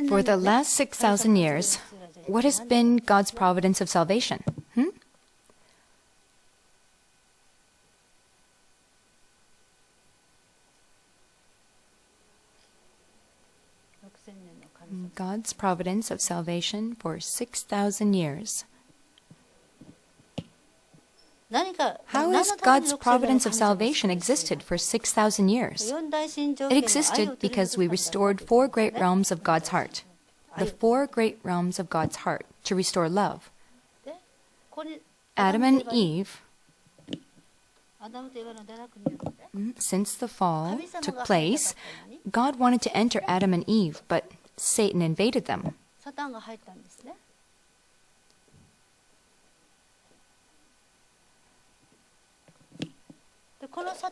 For the last 6,000 years, what has been God's providence of salvation? God's providence of salvation for 6,000 years. How has God's providence of salvation existed for 6,000 years? It existed because we restored 4 great realms of God's heart. The 4 great realms of God's heart to restore love. Adam and Eve, since the fall took place, God wanted to enter Adam and Eve, but Satan invaded them.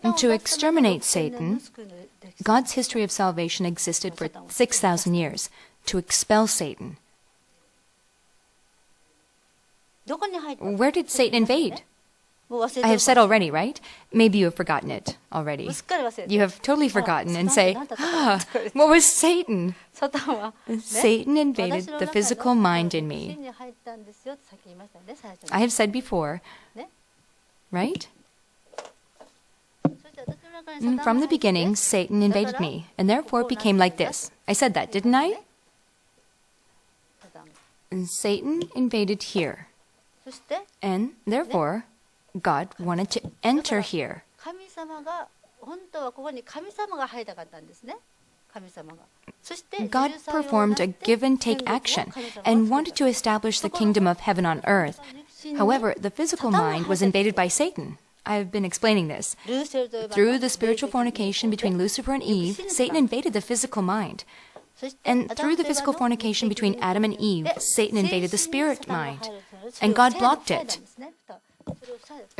And to exterminate Satan, God's history of salvation existed for 6,000 years, to expel Satan. Where did Satan invade? I have said already, right? Maybe you have forgotten it already. You have totally forgotten and say, what was Satan? Satan invaded the physical mind in me. I have said before, right? From the beginning, Satan invaded me, and therefore it became like this. I said that, didn't I? And Satan invaded here, and therefore God wanted to enter here. God performed a give-and-take action and wanted to establish the kingdom of heaven on earth. However, the physical mind was invaded by Satan. I have been explaining this. Through the spiritual fornication between Lucifer and Eve, Satan invaded the physical mind. And through the physical fornication between Adam and Eve, Satan invaded the spirit mind. And God blocked it.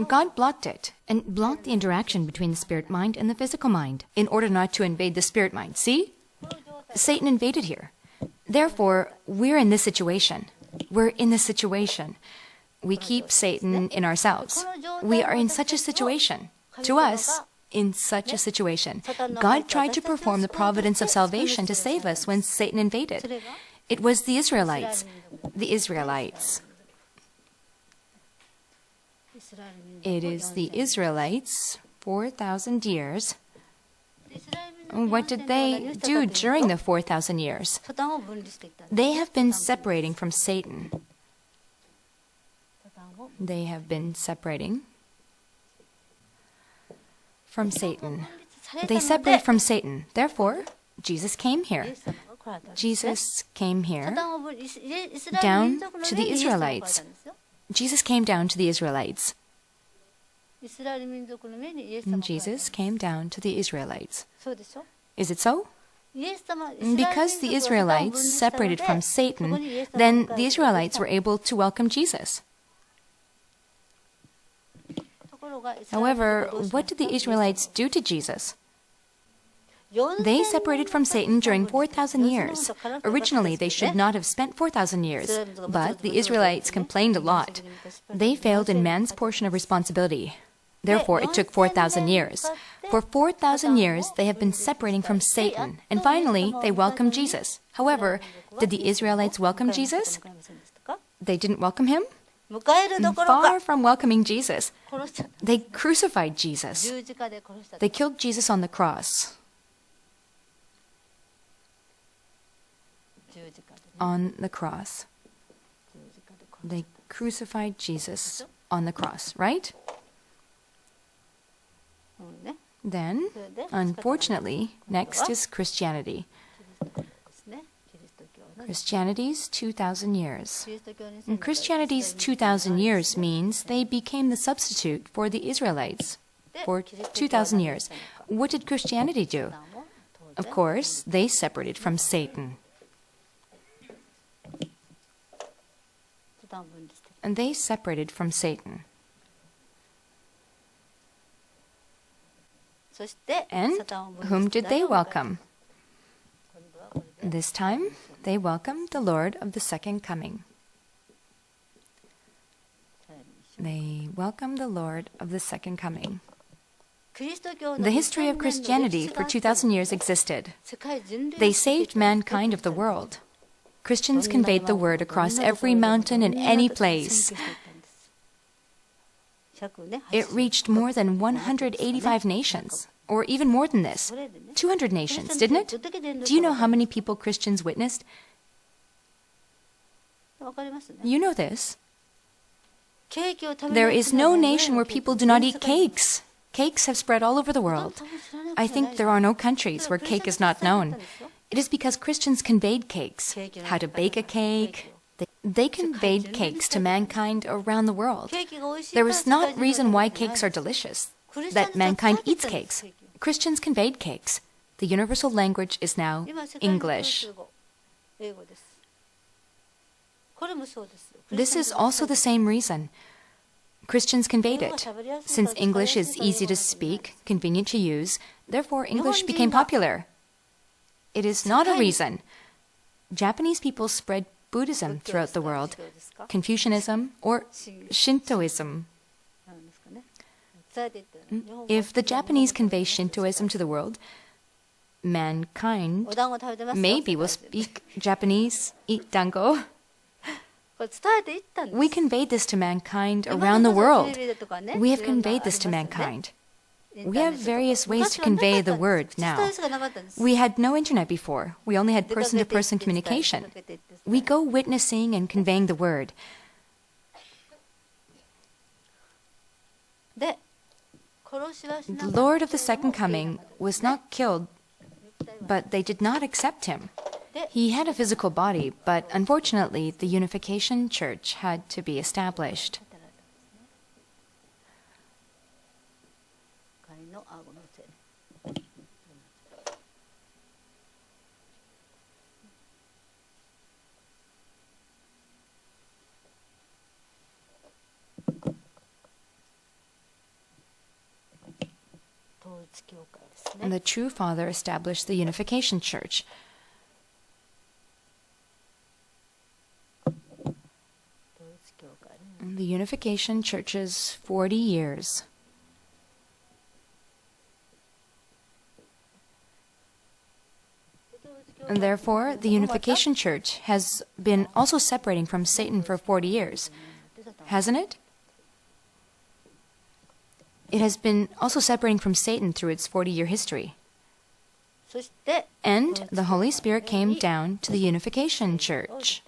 God blocked it and blocked the interaction between the spirit mind and the physical mind in order not to invade the spirit mind. See? Satan invaded here. Therefore, we're in this situation. We're in this situation. We keep Satan in ourselves. We are in such a situation. To us, in such a situation. God tried to perform the providence of salvation to save us when Satan invaded. It was the Israelites. The Israelites. It is the Israelites, 4,000 years. What did they do during the 4,000 years? They have been separating from Satan. They have been separating from Satan. They separated from Satan. Therefore, Jesus came here. Jesus came here down to the Israelites. Jesus came down to the Israelites. Jesus came down to the Israelites. Is it so? Because the Israelites separated from Satan, then the Israelites were able to welcome Jesus. However, what did the Israelites do to Jesus? They separated from Satan during 4,000 years. Originally, they should not have spent 4,000 years, but the Israelites complained a lot. They failed in man's portion of responsibility. Therefore, it took 4,000 years. For 4,000 years, they have been separating from Satan, and finally, they welcomed Jesus. However, did the Israelites welcome Jesus? They didn't welcome him? Far from welcoming Jesus. They crucified Jesus. They killed Jesus on the cross. On the cross. They crucified Jesus on the cross, right? Then, unfortunately, next is Christianity. Christianity's 2,000 years. And Christianity's 2,000 years means they became the substitute for the Israelites for 2,000 years. What did Christianity do? Of course, they separated from Satan. And they separated from Satan. And whom did they welcome? This time, they welcomed the Lord of the second coming. They welcomed the Lord of the second coming. The history of Christianity for 2,000 years existed. They saved mankind of the world. Christians conveyed the word across every mountain and any place. It reached more than 185 nations, or even more than this, 200 nations, didn't it? Do you know how many people Christians witnessed? You know this. There is no nation where people do not eat cakes. Cakes have spread all over the world. I think there are no countries where cake is not known. It is because Christians conveyed cakes, how to bake a cake. They conveyed cakes to mankind around the world. There is not reason why cakes are delicious, that mankind eats cakes. Christians conveyed cakes. The universal language is now English. This is also the same reason. Christians conveyed it. Since English is easy to speak, convenient to use, therefore English became popular. It is not a reason. Japanese people spread Buddhism throughout the world, Confucianism or Shintoism. If the Japanese convey Shintoism to the world, mankind maybe will speak Japanese, eat dango. We conveyed this to mankind around the world. We have conveyed this to mankind. We have various ways to convey the word now. We had no internet before. We only had person-to-person communication. We go witnessing and conveying the word. The Lord of the Second Coming was not killed, but they did not accept him. He had a physical body, but unfortunately, the Unification Church had to be established. And the true Father established the Unification Church. And the Unification Church's 40 years. And therefore, the Unification Church has been also separating from Satan for 40 years, hasn't it? It has been also separating from Satan through its 40-year history. And the Holy Spirit came down to the Unification Church.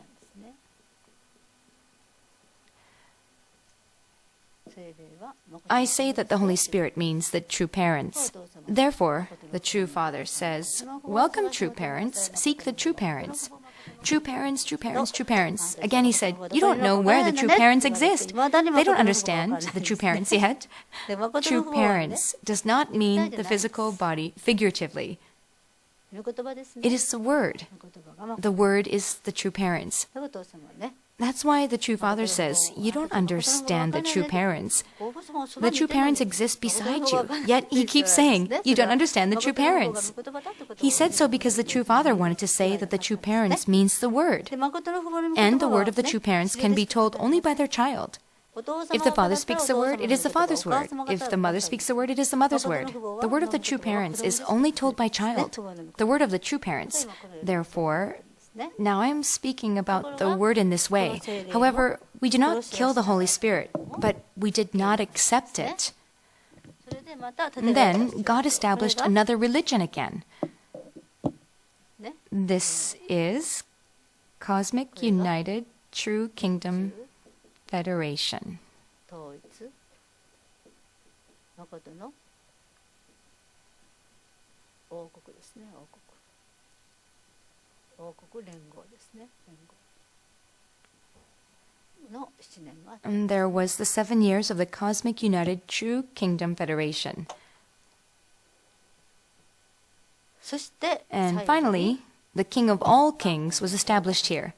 I say that the Holy Spirit means the true parents. Therefore, the true Father says, "Welcome, true parents. Seek the true parents." True parents, true parents, true parents. Again, he said, you don't know where the true parents exist. They don't understand the true parents yet. True parents does not mean the physical body figuratively. It is the Word. The Word is the true parents. That's why the true Father says, you don't understand the true parents. The true parents exist beside you, yet he keeps saying, you don't understand the true parents. He said so because the true Father wanted to say that the true parents means the Word. And the word of the true parents can be told only by their child. If the father speaks the word, it is the father's word. If the mother speaks the word, it is the mother's word. The word of the true parents is only told by child. The word of the true parents. Therefore, now I am speaking about the word in this way. However, we do not kill the Holy Spirit, but we did not accept it. And then God established another religion again. This is Cosmic United True Kingdom Federation. And there was the 7 years of the Cosmic United True Kingdom Federation. And finally, the King of all kings was established here.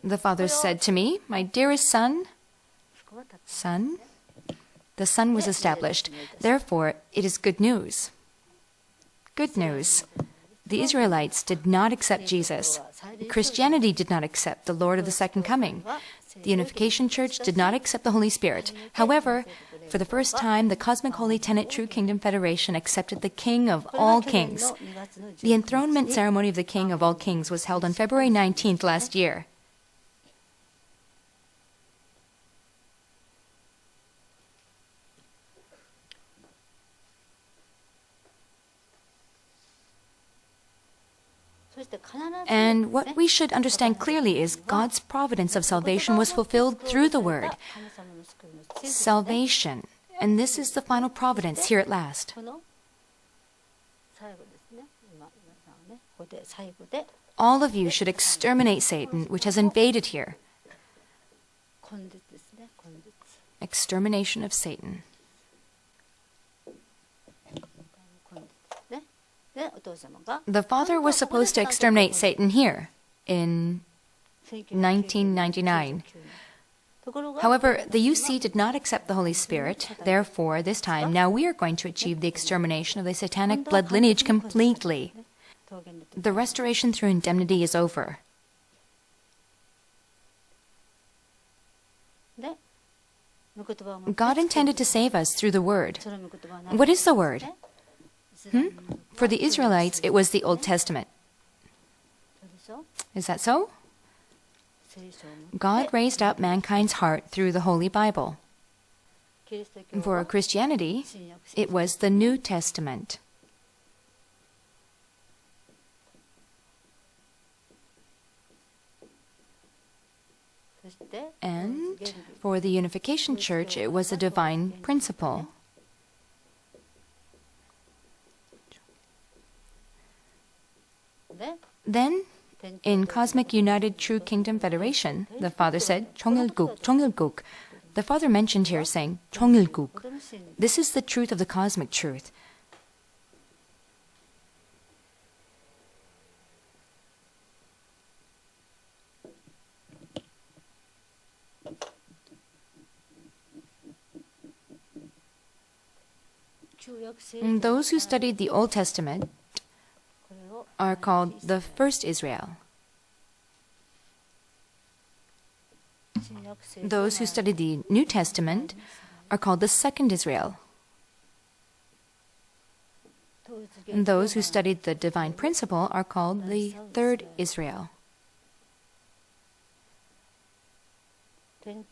The Father said to me, my dearest son, the Son was established. Therefore, it is good news. Good news. The Israelites did not accept Jesus. Christianity did not accept the Lord of the Second Coming. The Unification Church did not accept the Holy Spirit. However, for the first time, the Cosmic Holy Tenet True Kingdom Federation accepted the King of all Kings. The enthronement ceremony of the King of all Kings was held on February 19th last year. And what we should understand clearly is God's providence of salvation was fulfilled through the Word. Salvation. And this is the final providence here at last. All of you should exterminate Satan, which has invaded here. Extermination of Satan. The father was supposed to exterminate Satan here in 1999. However, the UC did not accept the Holy Spirit. Therefore, this time, now we are going to achieve the extermination of the satanic blood lineage completely. The restoration through indemnity is over. God intended to save us through the Word. What is the Word? For the Israelites, it was the Old Testament. Is that so? God raised up mankind's heart through the Holy Bible. For Christianity, it was the New Testament. And for the Unification Church, it was a divine principle. Then, in Cosmic United True Kingdom Federation, the father said, "Chongyulguk, Chongyulguk." The father mentioned here saying, "Chongyulguk." This is the truth of the cosmic truth. Those who studied the Old Testament are called the first Israel. Those who studied the New Testament are called the second Israel. And those who studied the divine principle are called the third Israel.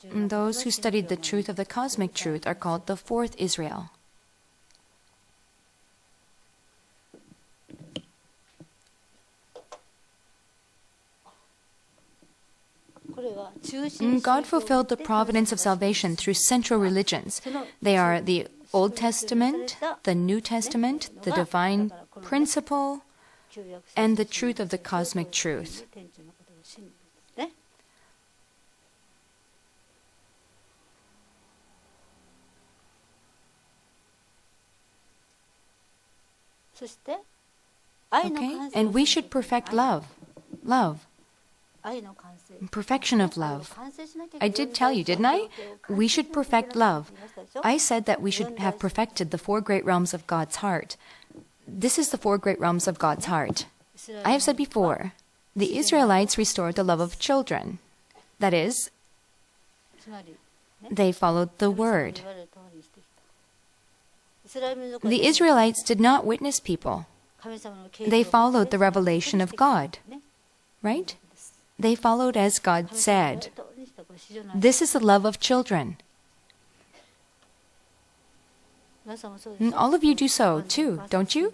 And those who studied the truth of the cosmic truth are called the fourth Israel. God fulfilled the providence of salvation through central religions. They are the Old Testament, the New Testament, the divine principle, and the truth of the cosmic truth. Okay, and we should perfect love. Love. Perfection of love. I did tell you, didn't I? We should perfect love. I said that we should have perfected the four great realms of God's heart. This is the four great realms of God's heart. I have said before, the Israelites restored the love of children. That is, they followed the Word. The Israelites did not witness people. They followed the revelation of God. Right? They followed as God said. This is the love of children. All of you do so, too, don't you?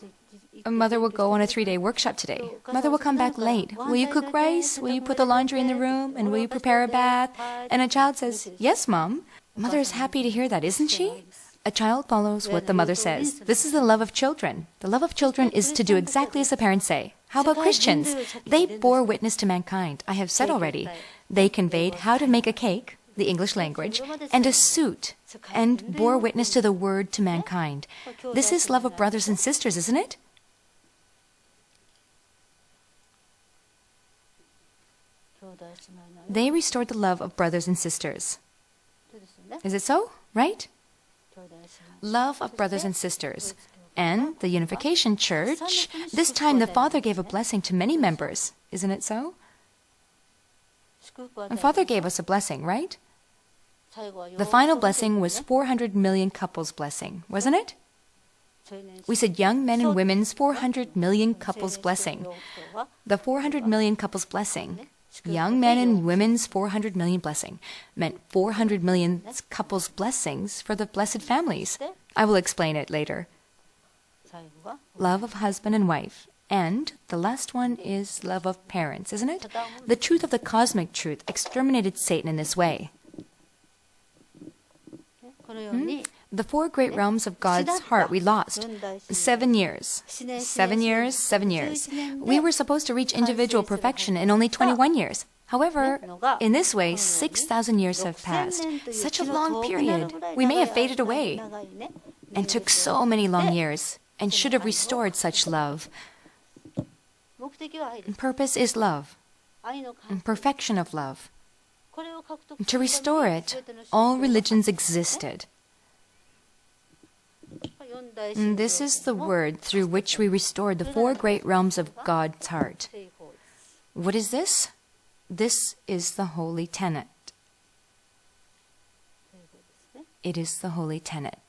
Mother will go on a 3-day workshop today. Mother will come back late. Will you cook rice? Will you put the laundry in the room? And will you prepare a bath? And a child says, "Yes, Mom." Mother is happy to hear that, isn't she? A child follows what the mother says. This is the love of children. The love of children is to do exactly as the parents say. How about Christians? They bore witness to mankind. I have said already. They conveyed how to make a cake, the English language, and a suit, and bore witness to the Word to mankind. This is love of brothers and sisters, isn't it? They restored the love of brothers and sisters. Is it so? Right? Love of brothers and sisters. And the Unification Church, this time the Father gave a blessing to many members. Isn't it so? Father gave us a blessing, right? The final blessing was 400 million couples blessing, wasn't it? We said young men and women's 400 million couples blessing. The 400 million couples blessing, young men and women's 400 million blessing, meant 400 million couples blessings for the blessed families. I will explain it later. Love of husband and wife. And the last one is love of parents, isn't it? The truth of the cosmic truth exterminated Satan in this way. The four great realms of God's heart we lost. 7 years. 7 years, 7 years. We were supposed to reach individual perfection in only 21 years. However, in this way, 6,000 years have passed. Such a long period. We may have faded away and took so many long years and should have restored such love. Purpose is love, and perfection of love. To restore it, all religions existed. And this is the word through which we restored the four great realms of God's heart. What is this? This is the holy tenet. It is the holy tenet.